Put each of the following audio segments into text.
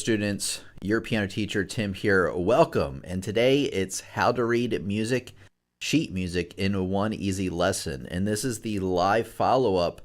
students, your piano teacher Tim here. Welcome. And today it's how to read music, sheet music in one easy lesson. And this is the live follow-up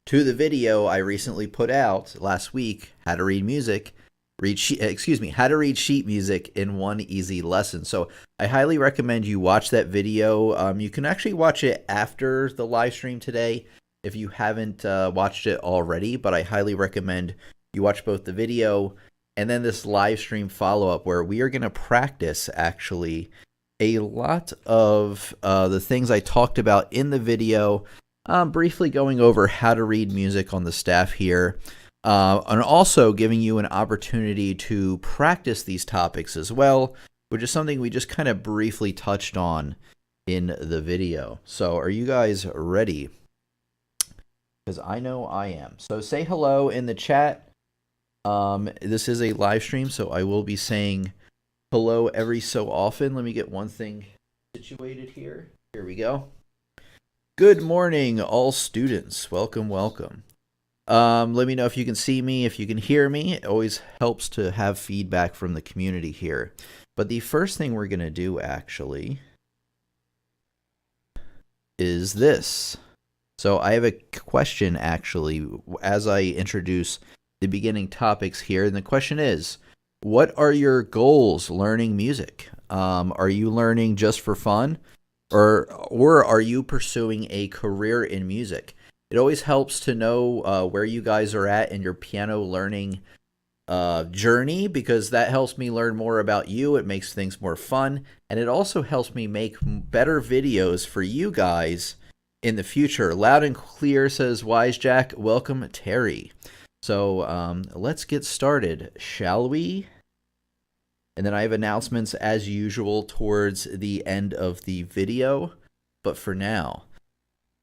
to the video I recently put out last week, how to read music, how to read sheet music in one easy lesson. So I highly recommend you watch that video. You can actually watch it after the live stream today if you haven't watched it already, but I highly recommend you watch both the video and then this live stream follow-up where we are going to practice actually a lot of the things I talked about in the video, briefly going over how to read music on the staff here, and also giving you an opportunity to practice these topics as well, which is something we just kind of briefly touched on in the video. So are you guys ready? Because I know I am. So say hello in the chat. This is a live stream, so I will be saying hello every so often. Let me get one thing situated here. Here we go. Good morning, all students. Welcome, welcome. Let me know if you can see me, if you can hear me. It always helps to have feedback from the community here. But the first thing we're going to do actually is this. So I have a question actually as I introduce the beginning topics here. And the question is, what are your goals learning music? Are you learning just for fun? Or are you pursuing a career in music? It always helps to know where you guys are at in your piano learning journey, because that helps me learn more about you. It makes things more fun. And it also helps me make better videos for you guys in the future. Loud and clear, says Wise Jack. Welcome, Terry. So let's get started, shall we? And then I have announcements as usual towards the end of the video. But for now,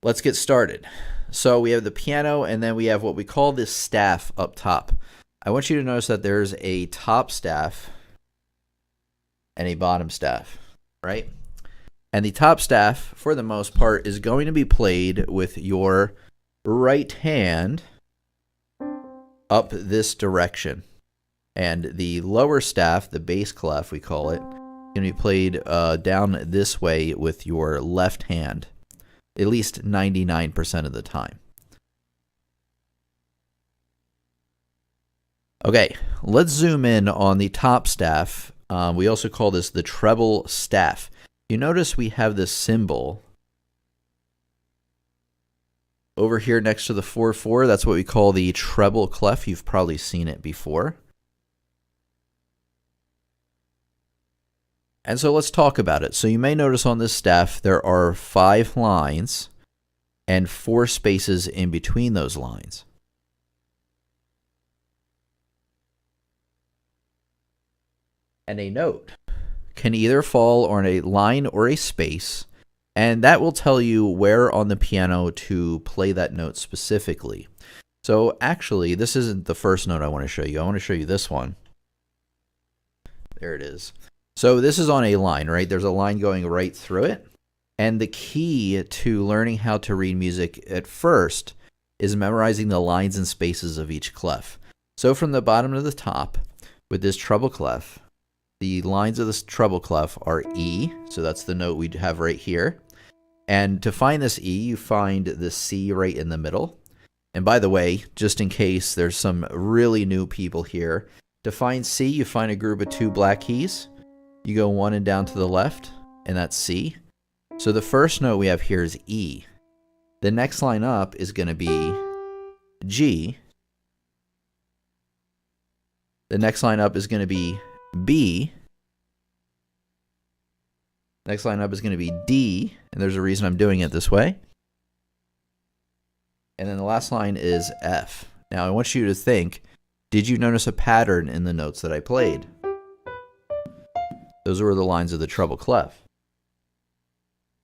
let's get started. So we have the piano, and then we have what we call this staff up top. I want you to notice that there's a top staff and a bottom staff, right? And the top staff, for the most part, is going to be played with your right hand up this direction. And the lower staff, the bass clef we call it, going to be played down this way with your left hand, at least 99% of the time. Okay, let's zoom in on the top staff. We also call this the treble staff. You notice we have this symbol over here next to the 4/4. That's what we call the treble clef. You've probably seen it before. And so let's talk about it. So you may notice on this staff there are 5 lines and 4 spaces in between those lines. And a note can either fall on a line or a space, and that will tell you where on the piano to play that note specifically. So actually, this isn't the first note I want to show you. I want to show you this one. There it is. So this is on a line, right? There's a line going right through it. And the key to learning how to read music at first is memorizing the lines and spaces of each clef. So from the bottom to the top, with this treble clef, the lines of this treble clef are E. So that's the note we have right here. And to find this E, you find the C right in the middle. And by the way, just in case there's some really new people here, to find C, you find a group of 2 black keys. You go 1 and down to the left, and that's C. So the first note we have here is E. The next line up is going to be G. The next line up is going to be B. Next line up is going to be D, and there's a reason I'm doing it this way. And then the last line is F. Now I want you to think, did you notice a pattern in the notes that I played? Those were the lines of the treble clef.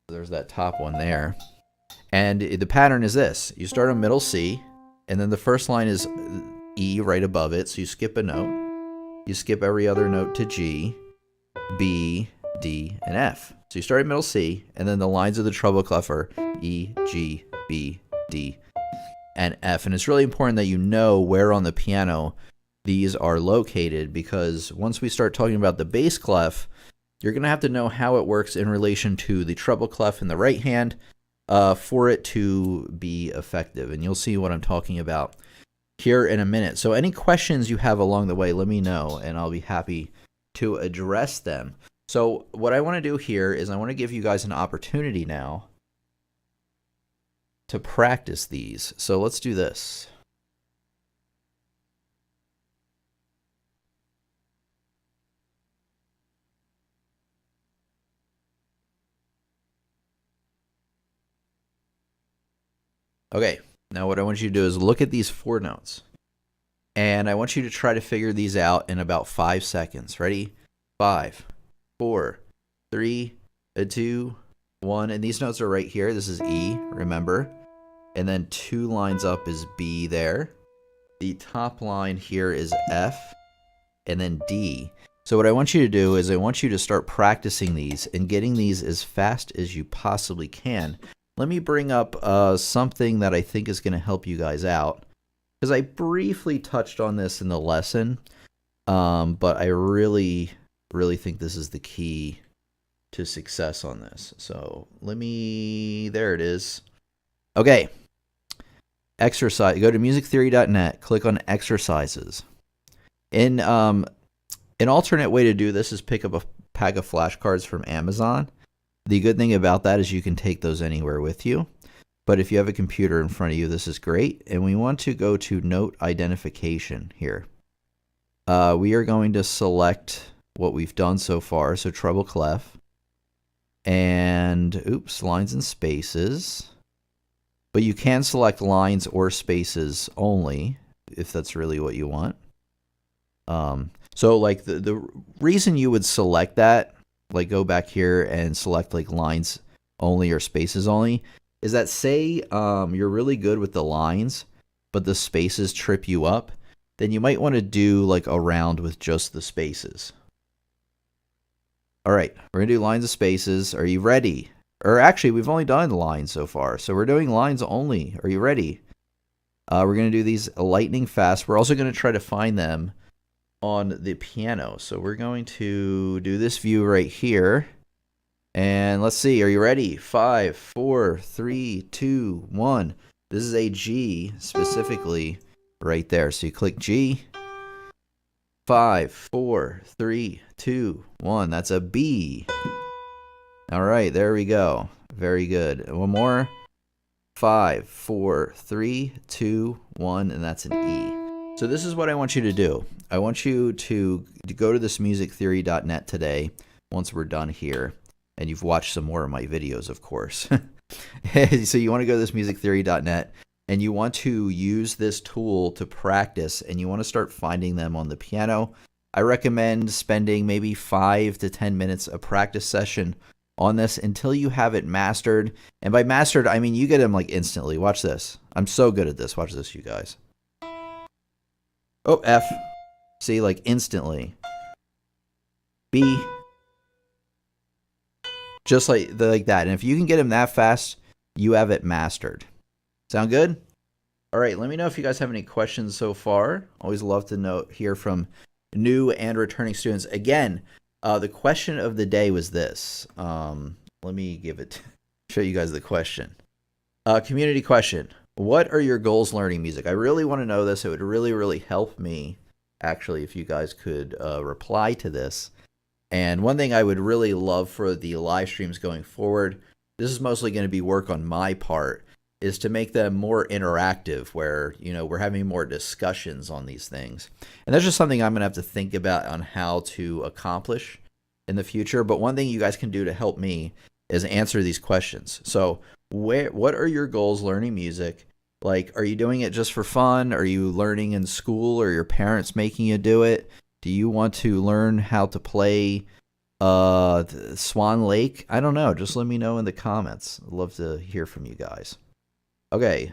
There's that top one there. And the pattern is this. You start on middle C, and then the first line is E right above it, so you skip a note. You skip every other note to G, B, D, and F. So you start at middle C, and then the lines of the treble clef are E, G, B, D, and F. And it's really important that you know where on the piano these are located, because once we start talking about the bass clef, you're going to have to know how it works in relation to the treble clef in the right hand for it to be effective. And you'll see what I'm talking about here in a minute. So any questions you have along the way, let me know, and I'll be happy to address them. So what I want to do here is I want to give you guys an opportunity now to practice these. So let's do this. Okay, now what I want you to do is look at these 4 notes. And I want you to try to figure these out in about 5 seconds. Ready? 5, 4, 3, 2, 1. And these notes are right here. This is E, remember? And then 2 lines up is B there. The top line here is F, and then D. So what I want you to do is I want you to start practicing these and getting these as fast as you possibly can. Let me bring up something that I think is going to help you guys out, because I briefly touched on this in the lesson, but I really think this is the key to success on this. So there it is. Okay. Exercise. Go to musictheory.net, click on exercises. An alternate way to do this is pick up a pack of flashcards from Amazon. The good thing about that is you can take those anywhere with you. But if you have a computer in front of you, this is great. And we want to go to note identification here. We are going to select what we've done so far. So treble clef. And, lines and spaces. But you can select lines or spaces only, if that's really what you want. So like the reason you would select that, like go back here and select like lines only or spaces only, is that say you're really good with the lines, but the spaces trip you up, then you might want to do like a round with just the spaces. All right, we're going to do lines and spaces. Are you ready? Or actually, we've only done lines so far, so we're doing lines only. Are you ready? We're going to do these lightning fast. We're also going to try to find them on the piano. So we're going to do this view right here. And let's see, are you ready? 5, 4, 3, 2, 1. This is a G specifically right there. So you click G. 5, 4, 3, 2, 1. That's a B. All right, there we go. Very good. One more. 5, 4, 3, 2, 1, and that's an E. So this is what I want you to do. I want you to go to this musictheory.net today once we're done here. And you've watched some more of my videos, of course. So you want to go to this musictheory.net and you want to use this tool to practice, and you want to start finding them on the piano. I recommend spending maybe 5 to 10 minutes a practice session on this until you have it mastered. And by mastered, I mean you get them like instantly. Watch this. I'm so good at this. Watch this, you guys. Oh, F. See, like instantly. B. Just like that. And if you can get them that fast, you have it mastered. Sound good? All right, let me know if you guys have any questions so far. Always love to hear from new and returning students. Again, the question of the day was this. Let me show you guys the question. Community question. What are your goals learning music? I really want to know this. It would really, really help me, actually, if you guys could reply to this. And one thing I would really love for the live streams going forward, this is mostly going to be work on my part, is to make them more interactive, where, you know, we're having more discussions on these things. And that's just something I'm going to have to think about on how to accomplish in the future. But one thing you guys can do to help me is answer these questions. So what are your goals learning music? Like, are you doing it just for fun? Are you learning in school, or your parents making you do it? Do you want to learn how to play Swan Lake? I don't know. Just let me know in the comments. I'd love to hear from you guys. Okay,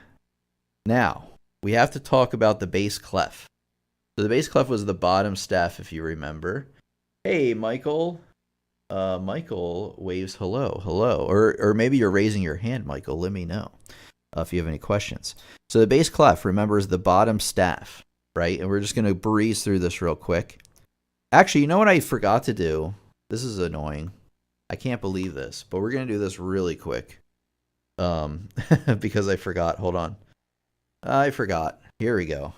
now we have to talk about the bass clef. So the bass clef was the bottom staff, if you remember. Hey, Michael. Michael waves hello. Or maybe you're raising your hand, Michael. Let me know if you have any questions. So the bass clef, remember, is the bottom staff. right? And we're just going to breeze through this real quick. Actually, you know what I forgot to do? This is annoying. I can't believe this, but we're going to do this really quick. Because I forgot. Hold on. I forgot. Here we go.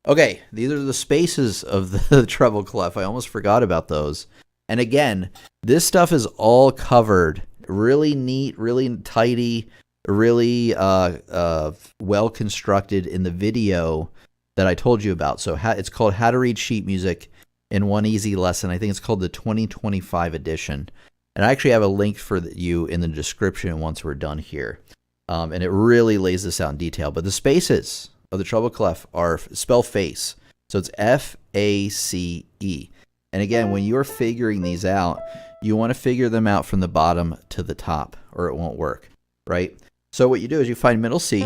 Okay, these are the spaces of the treble clef. I almost forgot about those. And again, this stuff is all covered. Really neat, really tidy, really well constructed in the video that I told you about. So it's called How to Read Sheet Music in One Easy Lesson. I think it's called the 2025 edition. And I actually have a link for you in the description once we're done here. And it really lays this out in detail. But the spaces of the treble clef are spell face. So it's F-A-C-E. And again, when you're figuring these out, you want to figure them out from the bottom to the top or it won't work, right? So what you do is you find middle C,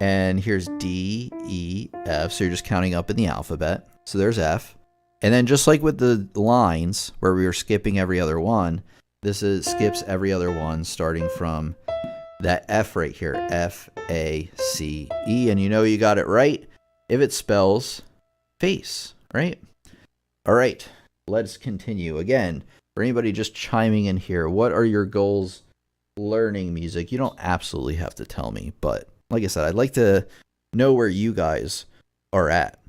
and here's D, E, F. So you're just counting up in the alphabet. So there's F. And then just like with the lines where we were skipping every other one, skips every other one starting from that F right here, F-A-C-E. And you know you got it right if it spells face, right? All right, let's continue. Again, for anybody just chiming in here, what are your goals learning music? You don't absolutely have to tell me, but like I said, I'd like to know where you guys are at.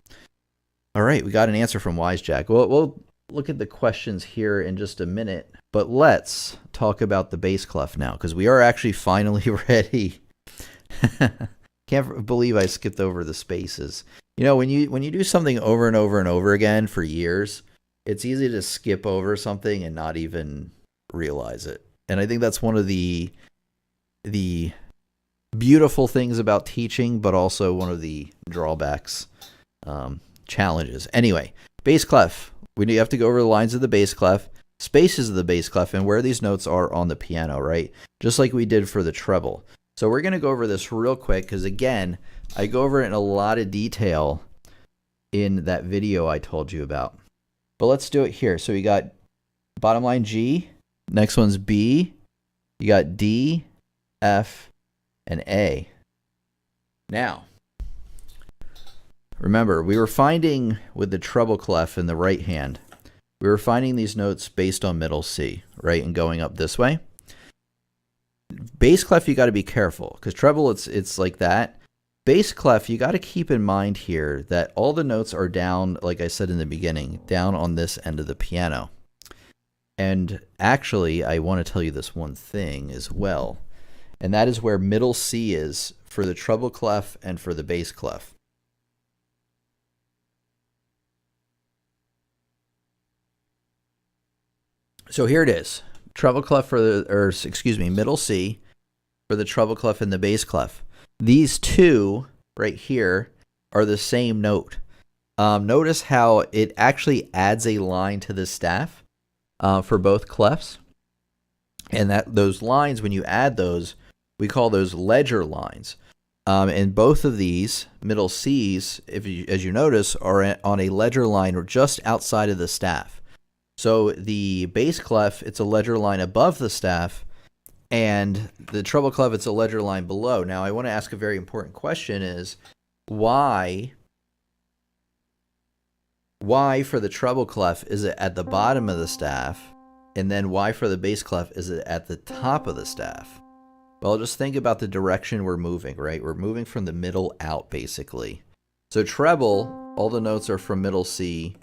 All right, we got an answer from Wisejack. Well, we'll look at the questions here in just a minute, but let's talk about the bass clef now, because we are actually finally ready. Can't believe I skipped over the spaces. You know, when you do something over and over and over again for years, it's easy to skip over something and not even realize it. And I think that's one of the beautiful things about teaching, but also one of the drawbacks, challenges. Anyway, bass clef. We have to go over the lines of the bass clef, spaces of the bass clef, and where these notes are on the piano, right? Just like we did for the treble. So we're going to go over this real quick because, again, I go over it in a lot of detail in that video I told you about. But let's do it here. So we got bottom line G, next one's B, you got D, F, and A. Now, remember, we were finding with the treble clef in the right hand, we were finding these notes based on middle C, right, and going up this way. Bass clef, you got to be careful because treble, it's like that. Bass clef, you got to keep in mind here that all the notes are down, like I said in the beginning, down on this end of the piano. And actually, I want to tell you this one thing as well, and that is where middle C is for the treble clef and for the bass clef. So here it is. Treble clef middle C for the treble clef and the bass clef. These two right here are the same note. Notice how it actually adds a line to the staff for both clefs. And those lines, when you add those, we call those ledger lines. And both of these middle C's, as you notice, are on a ledger line or just outside of the staff. So the bass clef, it's a ledger line above the staff, and the treble clef, it's a ledger line below. Now, I want to ask a very important question is, why for the treble clef is it at the bottom of the staff, and then why for the bass clef is it at the top of the staff? Well, just think about the direction we're moving, right? We're moving from the middle out, basically. So treble, all the notes are from middle C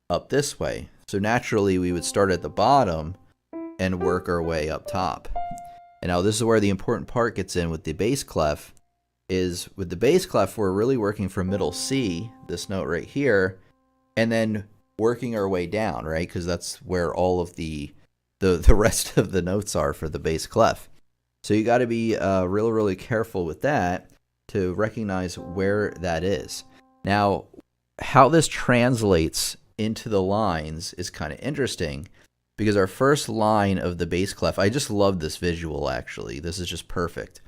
up this way. So naturally, we would start at the bottom and work our way up top. And now this is where the important part gets in with the bass clef, is with the bass clef, we're really working from middle C, this note right here, and then working our way down, right? Because that's where all of the rest of the notes are for the bass clef. So you got to be really, really careful with that to recognize where that is. Now, how this translates into the lines is kind of interesting because our first line of the bass clef, I just love this visual actually. This is just perfect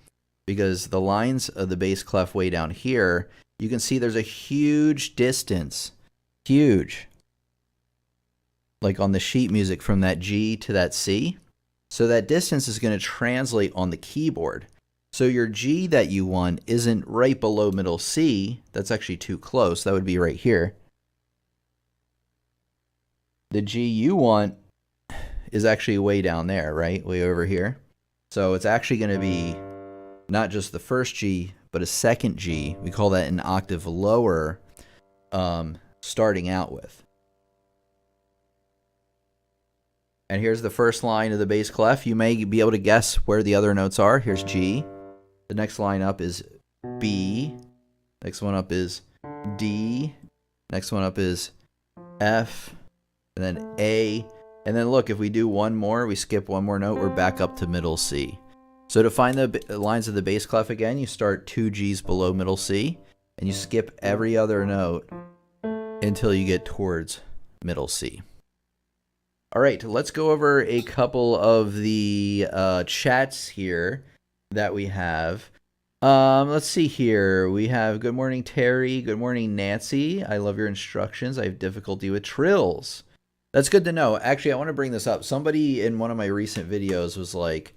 because the lines of the bass clef way down here, you can see there's a huge distance, huge, like on the sheet music from that G to that C. So that distance is going to translate on the keyboard. So your G that you want isn't right below middle C. That's actually too close. That would be right here. The G you want is actually way down there, right? Way over here. So it's actually going to be not just the first G, but a second G. We call that an octave lower, starting out with. And here's the first line of the bass clef. You may be able to guess where the other notes are. Here's G. The next line up is B. Next one up is D. Next one up is F. And then A. And then look, if we do one more, we skip one more note, we're back up to middle C. So to find the lines of the bass clef again, you start 2 Gs below middle C, and you skip every other note until you get towards middle C. All right, let's go over a couple of the chats here that we have. Let's see here. We have good morning, Terry. Good morning, Nancy. I love your instructions. I have difficulty with trills. That's good to know. Actually, I want to bring this up. Somebody in one of my recent videos was like,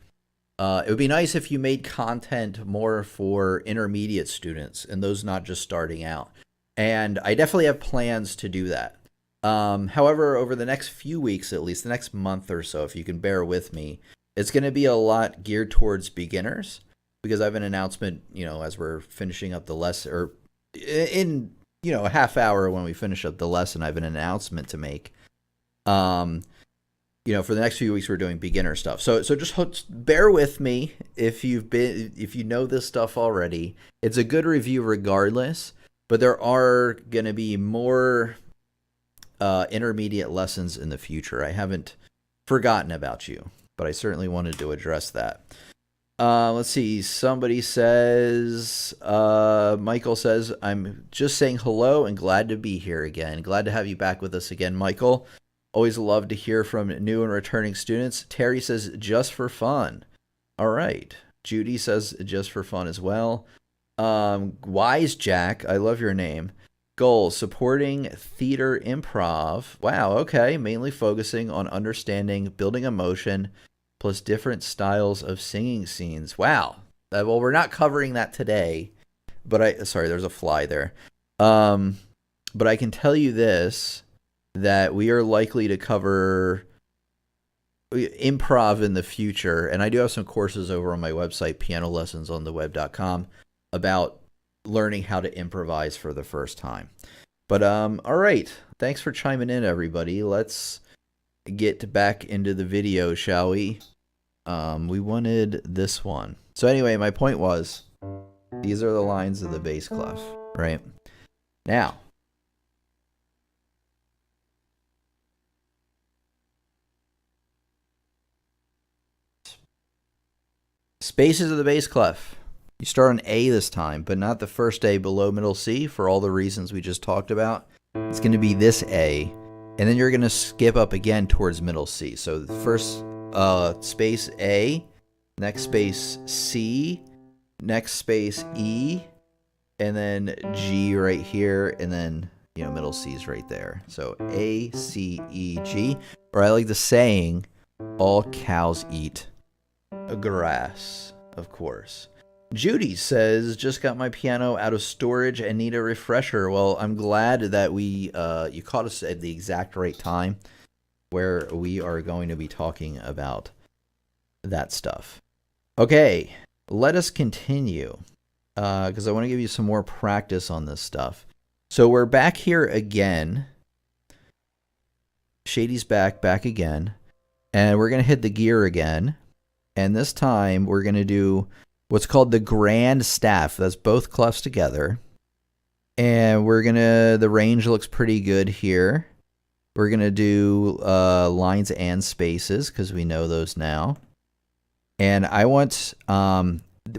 it would be nice if you made content more for intermediate students and those not just starting out. And I definitely have plans to do that. However, over the next few weeks, at least the next month or so, if you can bear with me, it's going to be a lot geared towards beginners because I have an announcement, as we're finishing up the lesson, or in, a half hour when we finish up the lesson, I have an announcement to make. For the next few weeks, we're doing beginner stuff. So just bear with me if you know this stuff already. It's a good review regardless, but there are going to be more intermediate lessons in the future. I haven't forgotten about you, but I certainly wanted to address that. Let's see. Somebody says, Michael says, I'm just saying hello and glad to be here again. Glad to have you back with us again, Michael. Always love to hear from new and returning students. Terry says, just for fun. All right. Judy says, just for fun as well. Wise Jack, I love your name. Goals, supporting theater improv. Wow, okay. Mainly focusing on understanding, building emotion, plus different styles of singing scenes. Wow. Well, we're not covering that today, but sorry, there's a fly there. But I can tell you this, that we are likely to cover improv in the future. And I do have some courses over on my website, pianolessonsontheweb.com, about learning how to improvise for the first time. But all right, thanks for chiming in, everybody. Let's get back into the video, shall we? We wanted this one. So anyway, my point was, these are the lines of the bass clef, right? Now, spaces of the bass clef. You start on A this time, but not the first A below middle C for all the reasons we just talked about. It's going to be this A, and then you're going to skip up again towards middle C. So the first space A, next space C, next space E, and then G right here, and then middle C is right there. So A, C, E, G, or I like the saying, all cows eat grass, of course. Judy says, just got my piano out of storage and need a refresher. Well, I'm glad that you caught us at the exact right time where we are going to be talking about that stuff. Okay, let us continue because I want to give you some more practice on this stuff. So we're back here again. Shady's back again. And we're going to hit the gear again. And this time we're going to do what's called the grand staff. That's both clefs together. And the range looks pretty good here. We're going to do lines and spaces because we know those now. And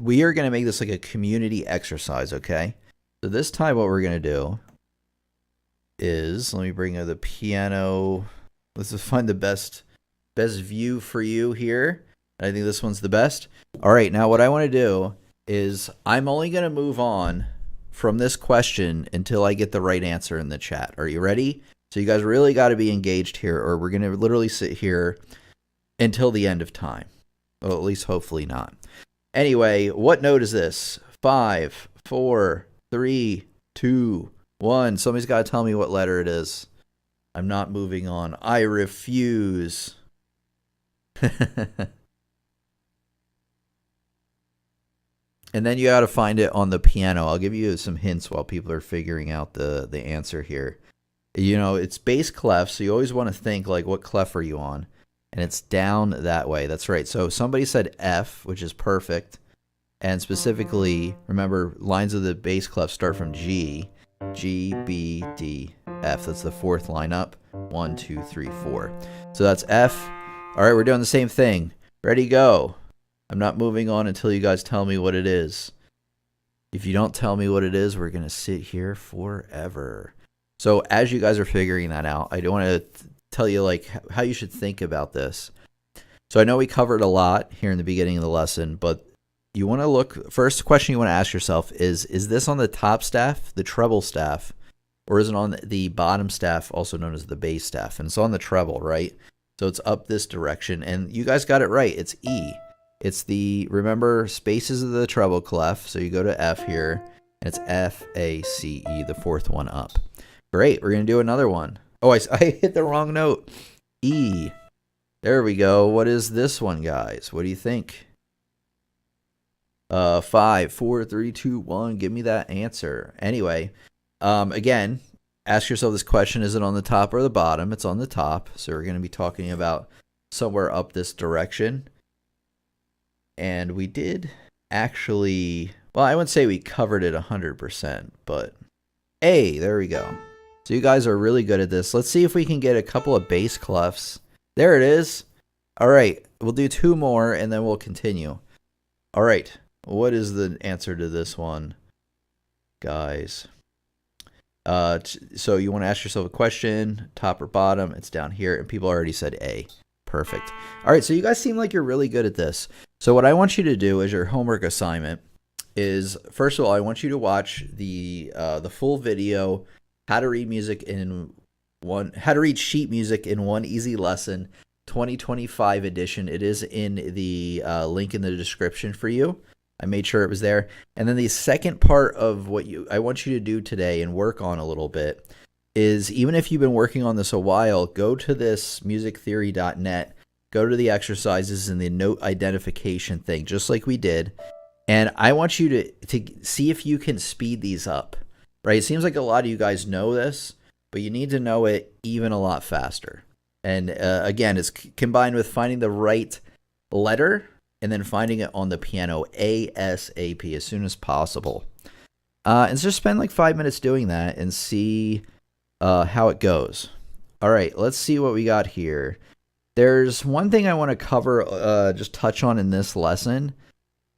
we are going to make this like a community exercise, okay? So this time what we're going to do is, let me bring the piano. Let's just find the best view for you here. I think this one's the best. All right, now what I want to do is I'm only going to move on from this question until I get the right answer in the chat. Are you ready? So you guys really got to be engaged here, or we're going to literally sit here until the end of time. Well, at least hopefully not. Anyway, what note is this? 5, 4, 3, 2, 1. Somebody's got to tell me what letter it is. I'm not moving on. I refuse. And then you got to find it on the piano. I'll give you some hints while people are figuring out the answer here. You know, it's bass clef, so you always want to think, like, what clef are you on? And it's down that way. That's right. So somebody said F, which is perfect. And specifically, remember, lines of the bass clef start from G. G, B, D, F. That's the fourth line up. 1, 2, 3, 4. So that's F. All right, we're doing the same thing. Ready, go. I'm not moving on until you guys tell me what it is. If you don't tell me what it is, we're going to sit here forever. So as you guys are figuring that out, I do want to tell you like how you should think about this. So I know we covered a lot here in the beginning of the lesson, but you want to look, first question you want to ask yourself is this on the top staff, the treble staff, or is it on the bottom staff, also known as the bass staff? And it's on the treble, right? So it's up this direction, and you guys got it right. It's E. It's the, remember, spaces of the treble clef. So you go to F here, and it's F, A, C, E, the fourth one up. Great. We're going to do another one. Oh, I hit the wrong note. E. There we go. What is this one, guys? What do you think? 5, 4, 3, 2, 1. Give me that answer. Anyway, again, ask yourself this question. Is it on the top or the bottom? It's on the top. So we're going to be talking about somewhere up this direction. And we did actually, well, I wouldn't say we covered it 100%, but A, there we go. So you guys are really good at this. Let's see if we can get a couple of bass clefs. There it is. All right, we'll do 2 more and then we'll continue. All right, what is the answer to this one, guys? So you want to ask yourself a question, top or bottom, it's down here, and people already said A. Perfect. All right, so you guys seem like you're really good at this. So what I want you to do as your homework assignment is, first of all, I want you to watch the full video, how to read sheet music in one easy lesson, 2025 edition. It is in the link in the description for you. I made sure it was there. And then the second part of what I want you to do today and work on a little bit is, even if you've been working on this a while, go to this musictheory.net, go to the exercises and the note identification thing, just like we did. And I want you to see if you can speed these up, right? It seems like a lot of you guys know this, but you need to know it even a lot faster. And again, it's combined with finding the right letter and then finding it on the piano ASAP, as soon as possible. And just spend like 5 minutes doing that and see how it goes. All right, let's see what we got here. There's one thing I want to cover, just touch on in this lesson,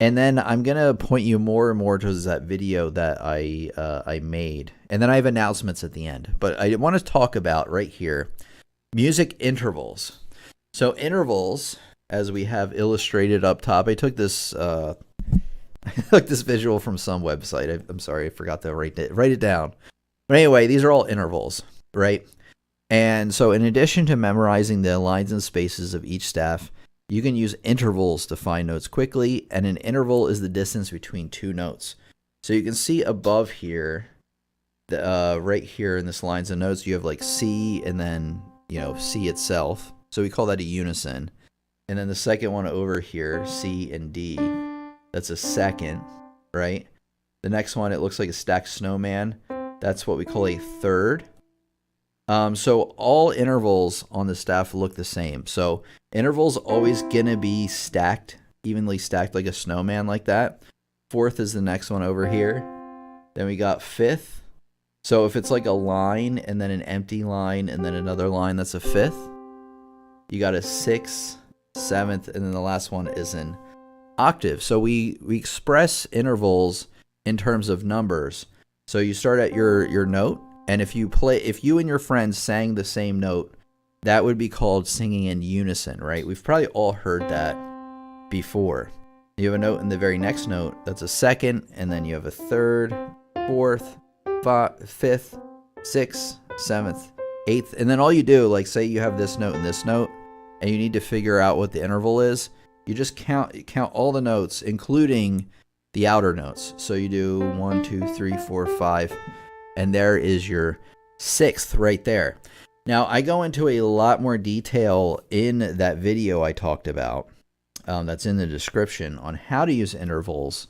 and then I'm going to point you more and more towards that video that I made. And then I have announcements at the end. But I want to talk about right here, music intervals. So intervals, as we have illustrated up top, I took this visual from some website. I'm sorry, I forgot to write it down. But anyway, these are all intervals, right? And so in addition to memorizing the lines and spaces of each staff, you can use intervals to find notes quickly, and an interval is the distance between 2 notes. So you can see above here, right here in this lines and notes, you have like C and then, C itself. So we call that a unison. And then the second one over here, C and D, that's a second, right? The next one, it looks like a stacked snowman. That's what we call a third. So all intervals on the staff look the same. So intervals always gonna be stacked, evenly stacked like a snowman like that. Fourth is the next one over here. Then we got fifth. So if it's like a line and then an empty line and then another line, that's a fifth. You got a sixth, seventh, and then the last one is an octave. So we express intervals in terms of numbers. So you start at your note, and if you and your friends sang the same note, that would be called singing in unison, right? We've probably all heard that before. You have a note in the very next note, that's a second, and then you have a third, fourth, fifth, sixth, seventh, eighth, and then all you do, like say you have this note and and you need to figure out what the interval is, you just count all the notes, including the outer notes. So you do 1, 2, 3, 4, 5, and there is your 6th right there. Now, I go into a lot more detail in that video I talked about, that's in the description, on how to use intervals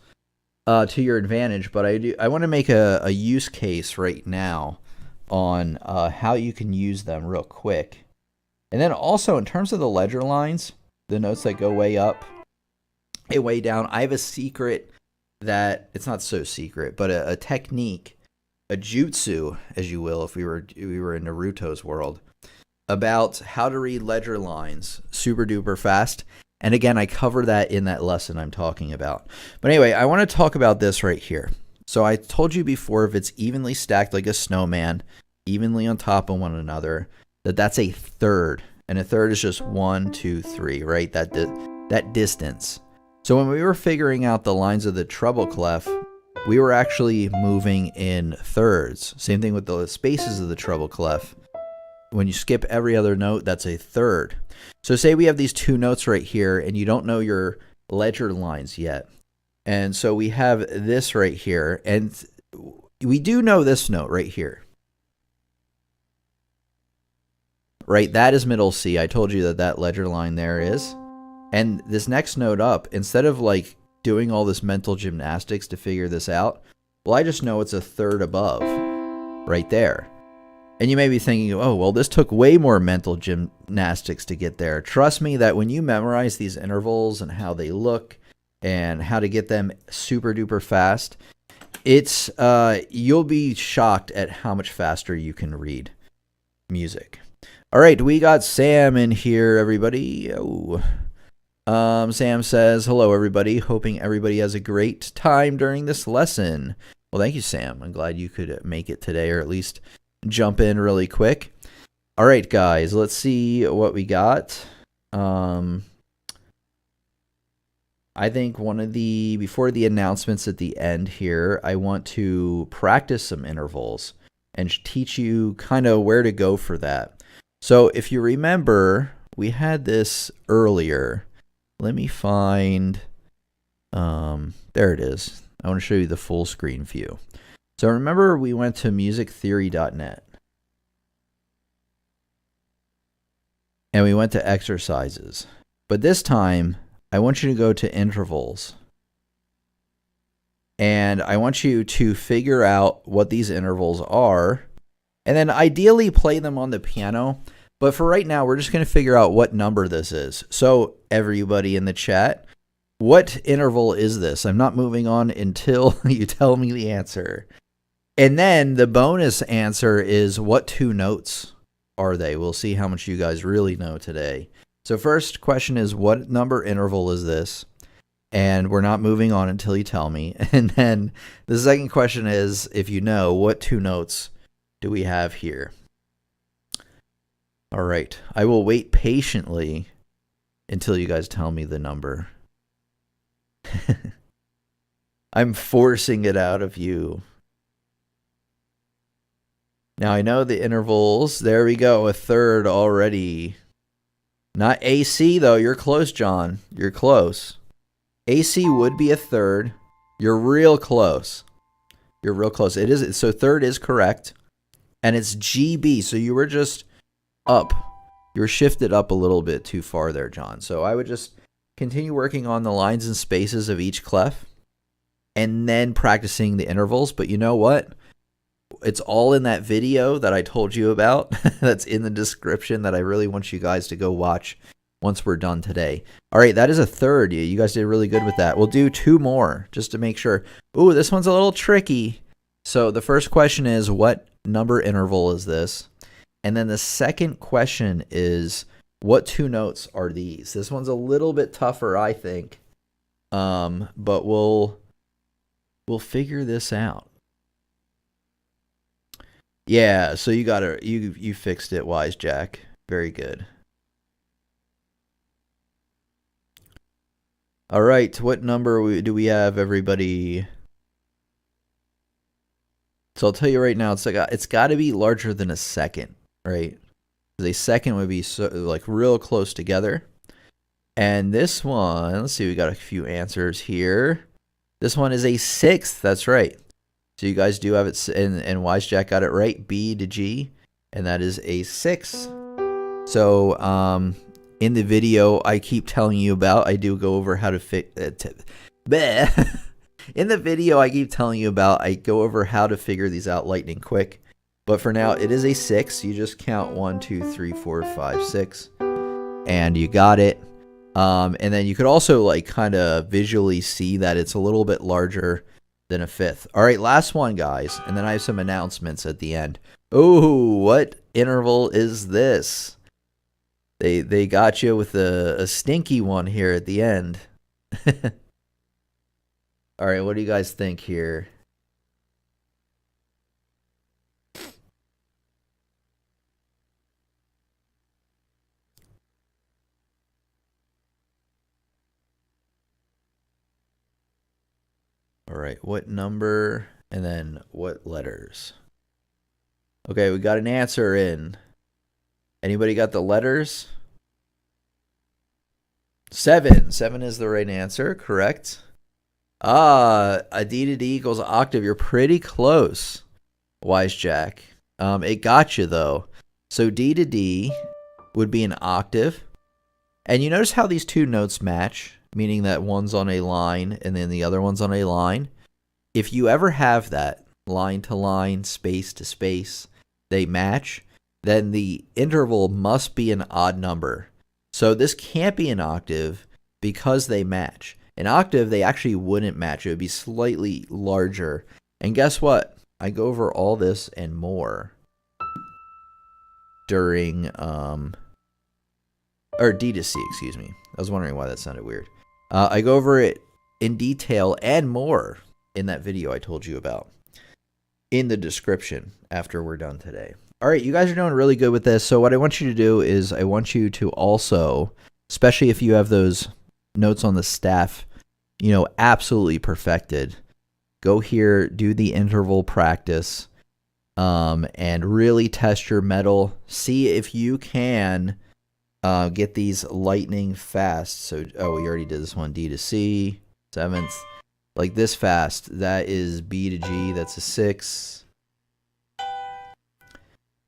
to your advantage. But I want to make a use case right now on how you can use them real quick. And then also, in terms of the ledger lines, the notes that go way up and way down, I have a secret that, it's not so secret, but a technique, a jutsu, as you will, if we were in Naruto's world, about how to read ledger lines super duper fast. And again, I cover that in that lesson I'm talking about. But anyway, I want to talk about this right here. So I told you before, if it's evenly stacked like a snowman, evenly on top of one another, that's a third. And a third is just 1, 2, 3, right? That distance. So when we were figuring out the lines of the treble clef, we were actually moving in thirds. Same thing with the spaces of the treble clef. When you skip every other note, that's a third. So say we have these 2 notes right here, and you don't know your ledger lines yet. And so we have this right here, and we do know this note right here. Right, that is middle C. I told you that ledger line there is. And this next note up, instead of like doing all this mental gymnastics to figure this out, well, I just know it's a third above right there. And you may be thinking, oh, well, this took way more mental gymnastics to get there. Trust me that when you memorize these intervals and how they look and how to get them super duper fast, it's you'll be shocked at how much faster you can read music. All right, we got Sam in here, everybody. Oh. Sam says, hello, everybody. Hoping everybody has a great time during this lesson. Well, thank you, Sam. I'm glad you could make it today, or at least jump in really quick. All right, guys, let's see what we got. I think before the announcements at the end here, I want to practice some intervals and teach you kind of where to go for that. So if you remember, we had this earlier. Let me find, there it is. I want to show you the full screen view. So remember, we went to musictheory.net. And we went to exercises. But this time, I want you to go to intervals. And I want you to figure out what these intervals are. And then ideally play them on the piano. But for right now, we're just going to figure out what number this is. So everybody in the chat, what interval is this? I'm not moving on until you tell me the answer. And then the bonus answer is, what 2 notes are they? We'll see how much you guys really know today. So first question is, what number interval is this? And we're not moving on until you tell me. And then the second question is, if you know, what 2 notes do we have here? All right, I will wait patiently until you guys tell me the number. I'm forcing it out of you. Now I know the intervals. There we go, a third already. Not AC though, you're close, John. You're close. AC would be a third. You're real close. You're real close. It is, so third is correct. And it's GB, so you were just up. You were shifted up a little bit too far there, John. So I would just continue working on the lines and spaces of each clef and then practicing the intervals. But you know what? It's all in that video that I told you about that's in the description that I really want you guys to go watch once we're done today. All right, that is a third. You guys did really good with that. We'll do 2 more just to make sure. Ooh, this one's a little tricky. So the first question is, what number interval is this? And then the second question is, what 2 notes are these? This one's a little bit tougher, I think. But we'll figure this out. Yeah, so you fixed it, Wise Jack. Very good. All right, what number do we have, everybody? So I'll tell you right now, it's got to be larger than a second, right? A second would be so, like real close together. And this one, let's see, we got a few answers here. This one is a sixth. That's right. So you guys do have it, and Wisejack got it right. B to G, and that is a sixth. So in the video I keep telling you about, I do go over how to fix. In the video I keep telling you about, I go over how to figure these out lightning quick. But for now, it is a 6. You just count 1, 2, 3, 4, 5, 6, and you got it. And then you could also like kind of visually see that it's a little bit larger than a fifth. All right, last one, guys, and then I have some announcements at the end. Oh, what interval is this? They got you with a stinky one here at the end. All right, what do you guys think here? All right, what number and then what letters? Okay, we got an answer in. Anybody got the letters? 7. 7 is the right answer, correct. A D to D equals octave. You're pretty close, Wisejack. It got you, though. So D to D would be an octave. And you notice how these two notes match, meaning that one's on a line and then the other one's on a line. If you ever have that, line to line, space to space, they match, then the interval must be an odd number. So this can't be an octave because they match. An octave, they actually wouldn't match. It would be slightly larger. And guess what? I go over all this and more during, or D to C, excuse me. I was wondering why that sounded weird. I go over it in detail and more in that video I told you about in the description after we're done today. All right, you guys are doing really good with this. So what I want you to do is I want you to also, especially if you have those notes on the staff, you know, absolutely perfected, go here, do the interval practice, and really test your metal. See if you can get these lightning fast. So, oh, we already did this one, D to C, 7th. Like this fast, that is B to G, that's a 6.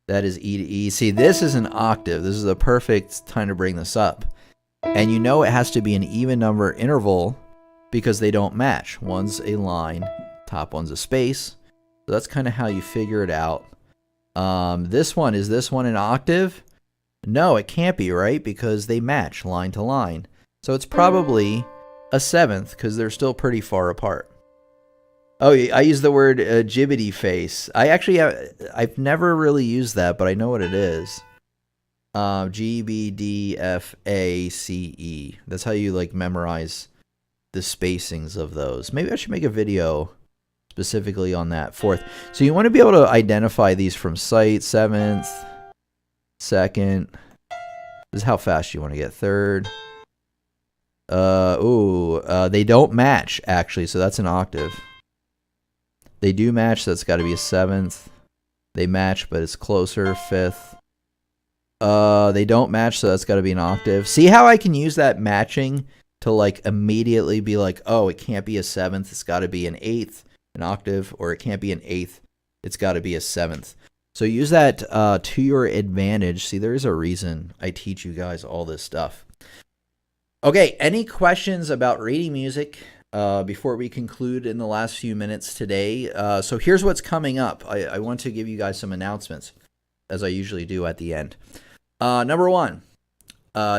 That is E to E. See, this is an octave. This is the perfect time to bring this up. And you know it has to be an even number interval because they don't match. One's a line, top one's a space. So that's kind of how you figure it out. Is this one an octave? No, it can't be, right? Because they match line to line. So it's probably a 7th because they're still pretty far apart. Oh, I use the word jibbity face. I've never really used that, but I know what it is. GBDFACE. That's how you like memorize the spacings of those. Maybe I should make a video specifically on that. 4th. So you want to be able to identify these from sight. 7th, 2nd. This is how fast you want to get. 3rd. They don't match actually, so that's an octave. They do match, so that's got to be a 7th. They match, but it's closer. 5th. They don't match, so that's got to be an octave. See how I can use that matching to like immediately be like, oh, it can't be a 7th. It's got to be an 8th, an octave, or it can't be an 8th. It's got to be a 7th. So use that to your advantage. See, there is a reason I teach you guys all this stuff. Okay, any questions about reading music before we conclude in the last few minutes today? So here's what's coming up. I want to give you guys some announcements, as I usually do at the end. Number 1,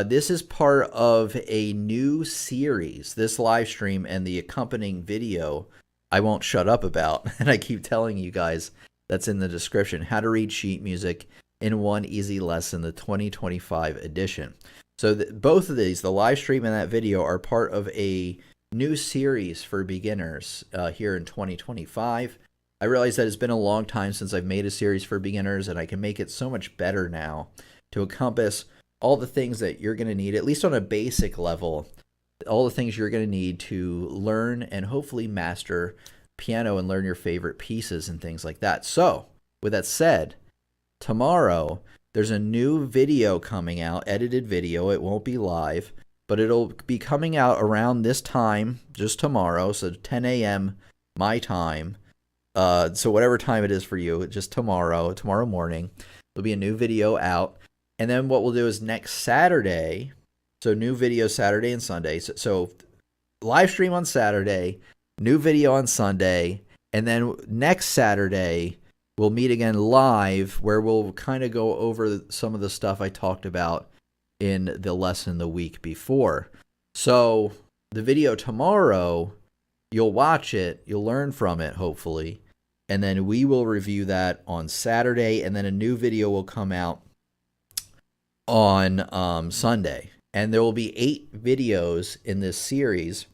this is part of a new series. This live stream and the accompanying video I won't shut up about, and I keep telling you guys that's in the description. How to read sheet music in one easy lesson, the 2025 edition. So both of these, the live stream and that video, are part of a new series for beginners here in 2025. I realize that it's been a long time since I've made a series for beginners, and I can make it so much better now to encompass all the things that you're going to need, at least on a basic level, all the things you're going to need to learn and hopefully master piano and learn your favorite pieces and things like that. So, with that said, tomorrow there's a new video coming out, edited video. It won't be live, but it'll be coming out around this time, just tomorrow, so 10 a.m. my time. So whatever time it is for you, just tomorrow morning, there'll be a new video out. And then what we'll do is next Saturday, so new video Saturday and Sunday. So live stream on Saturday, new video on Sunday, and then next Saturday, we'll meet again live where we'll kind of go over some of the stuff I talked about in the lesson the week before. So the video tomorrow, you'll watch it, you'll learn from it, hopefully, and then we will review that on Saturday, and then a new video will come out on Sunday. And there will be 8 videos in this series.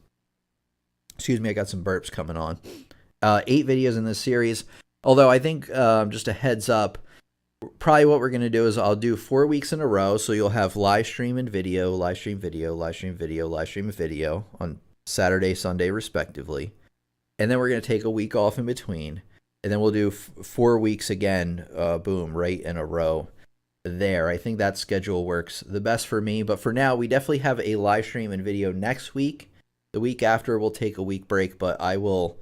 Excuse me, I got some burps coming on. 8 videos in this series. Although I think, just a heads up, probably what we're going to do is I'll do 4 weeks in a row. So you'll have live stream and video, live stream video, live stream video, live stream video on Saturday, Sunday, respectively. And then we're going to take a week off in between. And then we'll do 4 weeks again, boom, right in a row there. I think that schedule works the best for me. But for now, we definitely have a live stream and video next week. The week after, we'll take a week break, but I will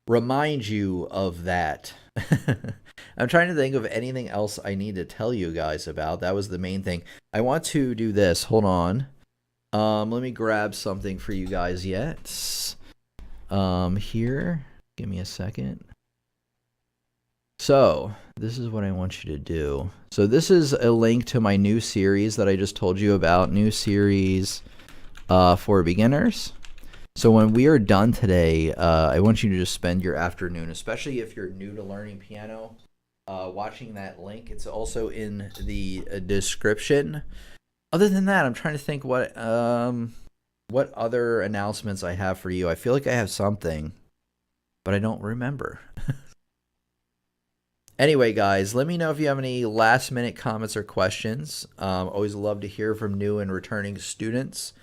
remind you of that. I'm trying to think of anything else I need to tell you guys about. That was the main thing. I want to do this. Hold on. Let me grab something for you guys yet. Here. Give me a second. So, this is what I want you to do. So, this is a link to my new series that I just told you about. New series for beginners. So when we are done today, I want you to just spend your afternoon, especially if you're new to learning piano, watching that link. It's also in the description. Other than that, I'm trying to think what other announcements I have for you. I feel like I have something, but I don't remember. Anyway, guys, let me know if you have any last-minute comments or questions. Always love to hear from new and returning students.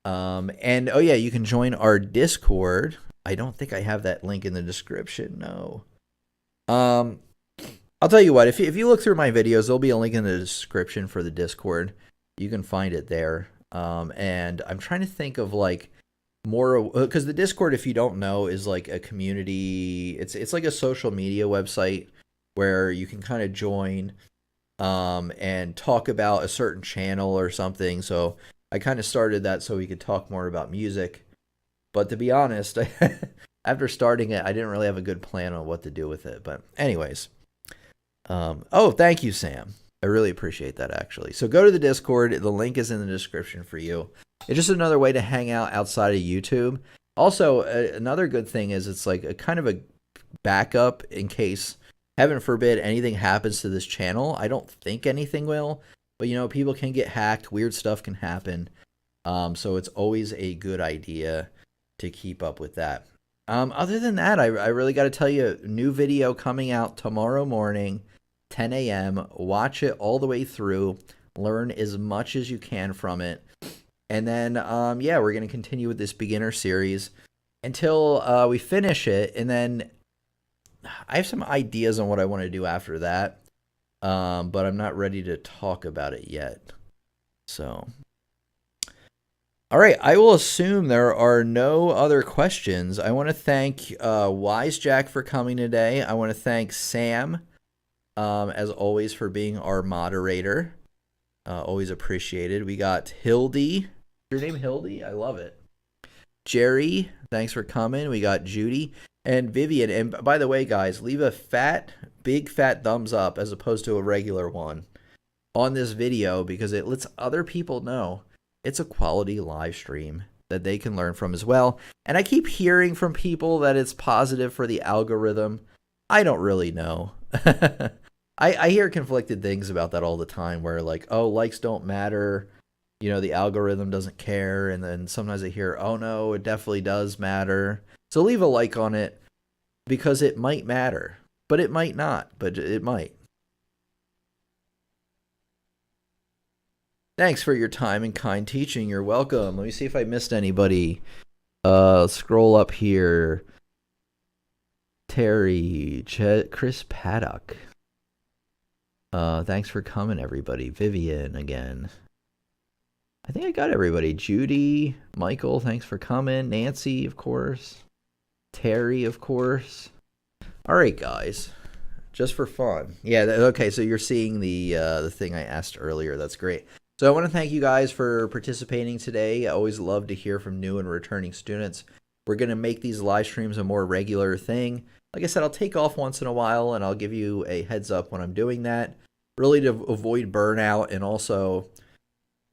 And oh yeah, you can join our Discord. I don't think I have that link in the description. No. I'll tell you what, if you look through my videos, there'll be a link in the description for the Discord. You can find it there. And I'm trying to think of like more, because the Discord, if you don't know, is like a community. It's like a social media website where you can kind of join and talk about a certain channel or something. So I kind of started that so we could talk more about music. But to be honest, after starting it, I didn't really have a good plan on what to do with it. But anyways. Oh, thank you, Sam. I really appreciate that, actually. So go to the Discord. The link is in the description for you. It's just another way to hang out outside of YouTube. Also, another good thing is it's like a kind of a backup in case, heaven forbid, anything happens to this channel. I don't think anything will. But, you know, people can get hacked. Weird stuff can happen. So it's always a good idea to keep up with that. Other than that, I really got to tell you, new video coming out tomorrow morning, 10 a.m. Watch it all the way through. Learn as much as you can from it. And then, yeah, we're going to continue with this beginner series until we finish it. And then I have some ideas on what I want to do after that. But I'm not ready to talk about it yet. So, all right, I will assume there are no other questions. I want to thank Wisejack for coming today. I want to thank Sam, as always, for being our moderator. Always appreciated. We got Hildy. Your name Hildy? I love it. Jerry, thanks for coming. We got Judy and Vivian. And by the way, guys, leave a big fat thumbs up as opposed to a regular one on this video because it lets other people know it's a quality live stream that they can learn from as well. And I keep hearing from people that it's positive for the algorithm. I don't really know. I hear conflicted things about that all the time where like, oh, likes don't matter. You know, the algorithm doesn't care. And then sometimes I hear, oh no, it definitely does matter. So leave a like on it because it might matter. But it might not, but it might. Thanks for your time and kind teaching. You're welcome. Let me see if I missed anybody. Scroll up here. Terry, Chris Paddock. Thanks for coming, everybody. Vivian again. I think I got everybody. Judy, Michael, thanks for coming. Nancy, of course. Terry, of course. All right, guys. Just for fun. Yeah, okay, so you're seeing the thing I asked earlier. That's great. So I want to thank you guys for participating today. I always love to hear from new and returning students. We're going to make these live streams a more regular thing. Like I said, I'll take off once in a while, and I'll give you a heads up when I'm doing that, really to avoid burnout, and also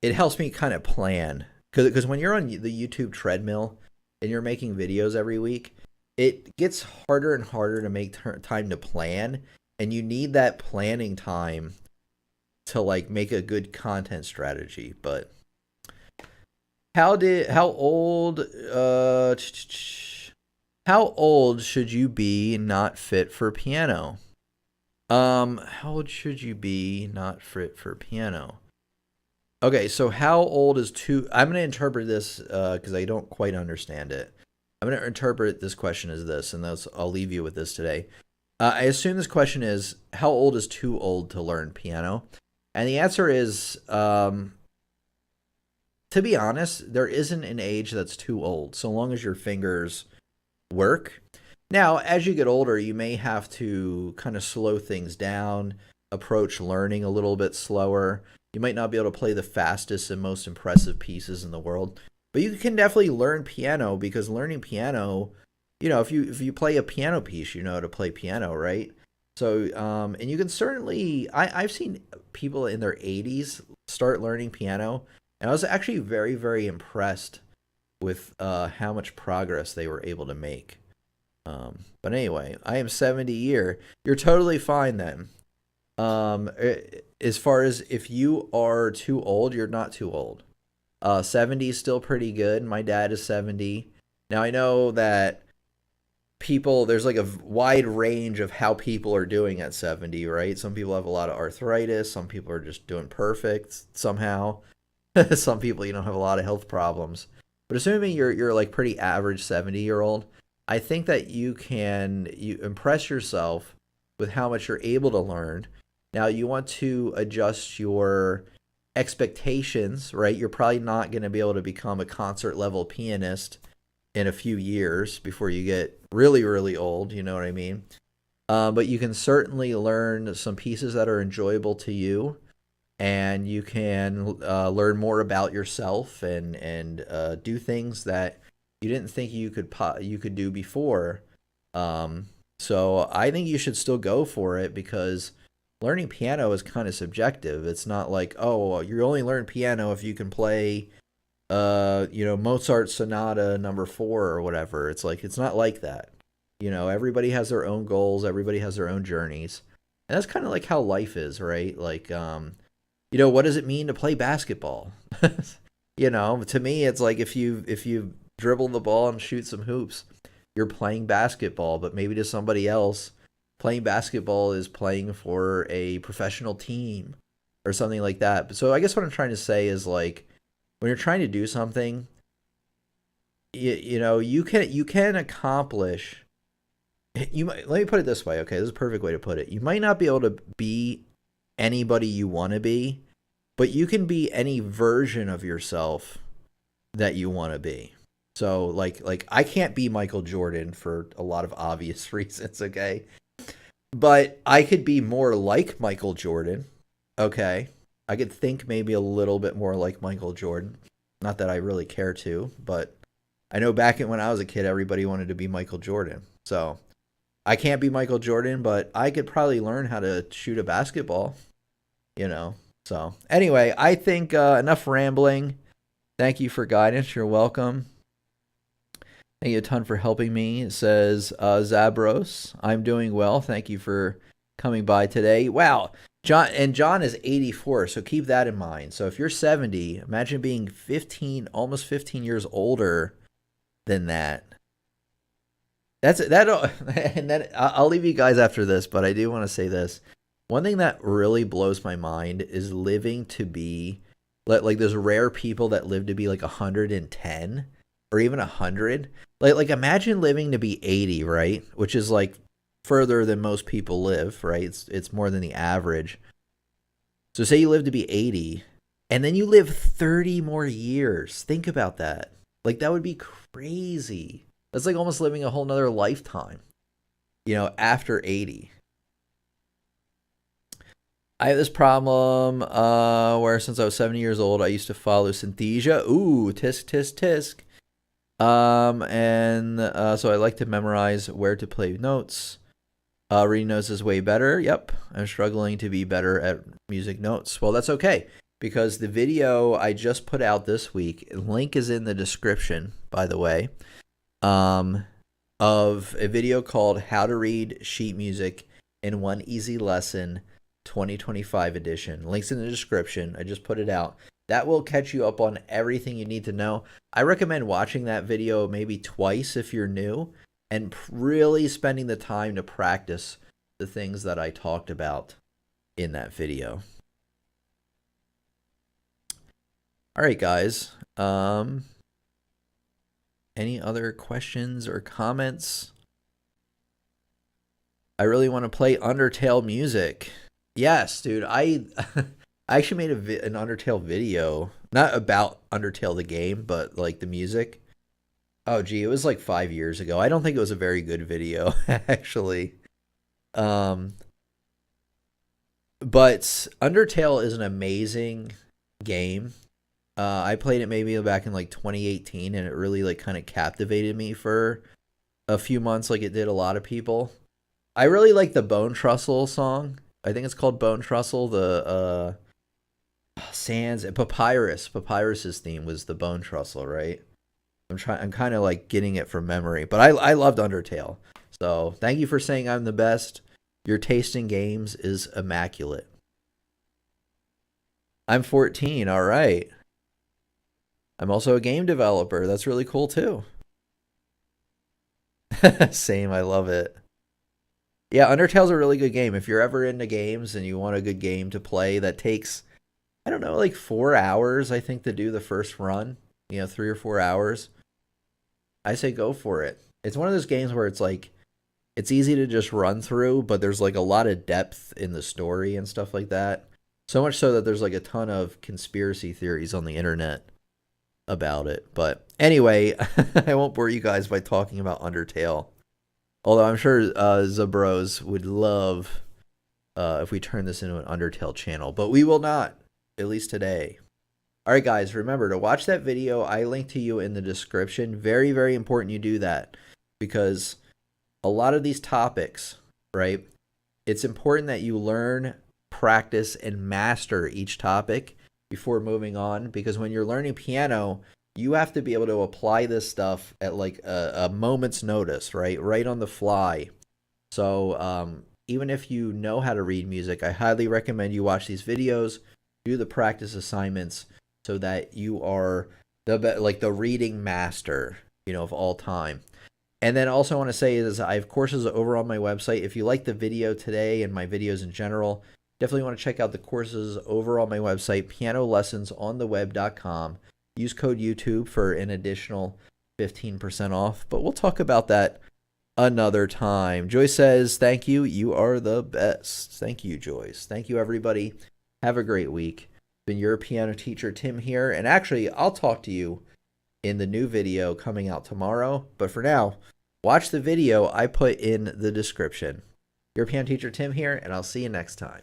it helps me kind of plan. Because when you're on the YouTube treadmill and you're making videos every week, it gets harder and harder to make time to plan, and you need that planning time to like make a good content strategy. But how old should you be not fit for piano? How old should you be not fit for piano? Okay, so how old is too? I'm going to interpret this because I don't quite understand it. I'm going to interpret this question as this, and I'll leave you with this today. I assume this question is, how old is too old to learn piano? And the answer is, to be honest, there isn't an age that's too old, so long as your fingers work. Now, as you get older, you may have to kind of slow things down, approach learning a little bit slower. You might not be able to play the fastest and most impressive pieces in the world, but you can definitely learn piano, because learning piano, if you play a piano piece, you know how to play piano, right? So, and you can certainly, I've seen people in their 80s start learning piano, and I was actually very, very impressed with how much progress they were able to make. But anyway, I am 70 year. You're totally fine then. As far as if you are too old, you're not too old. 70 is still pretty good. My dad is 70. Now I know that there's like a wide range of how people are doing at 70, right? Some people have a lot of arthritis. Some people are just doing perfect somehow. Some people, have a lot of health problems. But assuming you're like pretty average 70-year-old, I think that you impress yourself with how much you're able to learn. Now you want to adjust your expectations, right? You're probably not going to be able to become a concert level pianist in a few years before you get really, really old. You know what I mean? But you can certainly learn some pieces that are enjoyable to you, and you can learn more about yourself and do things that you didn't think you could do before. So I think you should still go for it, because learning piano is kind of subjective. It's not like, oh, you only learn piano if you can play Mozart Sonata No. 4 or whatever. It's like, it's not like that. Everybody has their own goals, everybody has their own journeys. And that's kind of like how life is, right? Like, what does it mean to play basketball? To me, it's like if you dribble the ball and shoot some hoops, you're playing basketball. But maybe to somebody else, playing basketball is playing for a professional team or something like that. So I guess what I'm trying to say is, like, when you're trying to do something, you can accomplish. Let me put it this way, okay? This is a perfect way to put it. You might not be able to be anybody you want to be, but you can be any version of yourself that you want to be. So like I can't be Michael Jordan for a lot of obvious reasons, okay? But I could be more like Michael Jordan, okay? I could think maybe a little bit more like Michael Jordan. Not that I really care to, but I know back when I was a kid, everybody wanted to be Michael Jordan. So I can't be Michael Jordan, but I could probably learn how to shoot a basketball, So anyway, I think enough rambling. Thank you for guidance. You're welcome. Thank you a ton for helping me. It says, Zabros, I'm doing well. Thank you for coming by today. Wow. John is 84, so keep that in mind. So if you're 70, imagine being almost 15 years older than that. And then I'll leave you guys after this, but I do want to say this. One thing that really blows my mind is living to be like those rare people that live to be like 110 or even 100. Like imagine living to be 80, right? Which is like further than most people live, right? It's more than the average. So say you live to be 80 and then you live 30 more years. Think about that. Like, that would be crazy. That's like almost living a whole nother lifetime, after 80. I have this problem where since I was 70 years old, I used to follow Synthesia. Ooh, tisk, tisk, tisk. So I like to memorize where to play notes. Reading notes is way better. Yep, I'm struggling to be better at music notes. Well, that's okay, because the video I just put out this week, link is in the description, by the way, of a video called How to Read Sheet Music in One Easy Lesson 2025 edition. Links in the description. I just put it out. That will catch you up on everything you need to know. I recommend watching that video maybe twice if you're new, and really spending the time to practice the things that I talked about in that video. All right, guys. Any other questions or comments? I really want to play Undertale music. Yes, dude. I actually made an Undertale video, not about Undertale the game, but like the music. Oh, gee, it was like 5 years ago. I don't think it was a very good video, actually. But Undertale is an amazing game. I played it maybe back in like 2018, and it really like kind of captivated me for a few months, like it did a lot of people. I really like the Bone Trussell song. I think it's called Bone Trussell. The Sans Papyrus. Papyrus's theme was the Bone Trussell, right? I'm kind of like getting it from memory, but I loved Undertale. So thank you for saying I'm the best. Your taste in games is immaculate. I'm 14. All right. I'm also a game developer. That's really cool too. Same. I love it. Yeah, Undertale's a really good game. If you're ever into games and you want a good game to play that takes, I don't know, like 4 hours, I think, to do the first run, 3 or 4 hours, I say go for it. It's one of those games where it's like, it's easy to just run through, but there's like a lot of depth in the story and stuff like that. So much so that there's like a ton of conspiracy theories on the internet about it. But anyway, I won't bore you guys by talking about Undertale. Although I'm sure Zabros would love if we turn this into an Undertale channel. But we will not, at least today. All right, guys, remember to watch that video. I link to you in the description. Very, very important you do that, because a lot of these topics, right, it's important that you learn, practice, and master each topic before moving on, because when you're learning piano, you have to be able to apply this stuff at like a moment's notice, right on the fly. So even if you know how to read music, I highly recommend you watch these videos, do the practice assignments, so that you are the reading master, of all time. And then also I want to say is I have courses over on my website. If you like the video today and my videos in general, definitely want to check out the courses over on my website, pianolessonsontheweb.com. Use code YouTube for an additional 15% off, but we'll talk about that another time. Joyce says, thank you. You are the best. Thank you, Joyce. Thank you, everybody. Have a great week. Been your piano teacher, Tim, here. And actually, I'll talk to you in the new video coming out tomorrow. But for now, watch the video I put in the description. Your piano teacher, Tim, here, and I'll see you next time.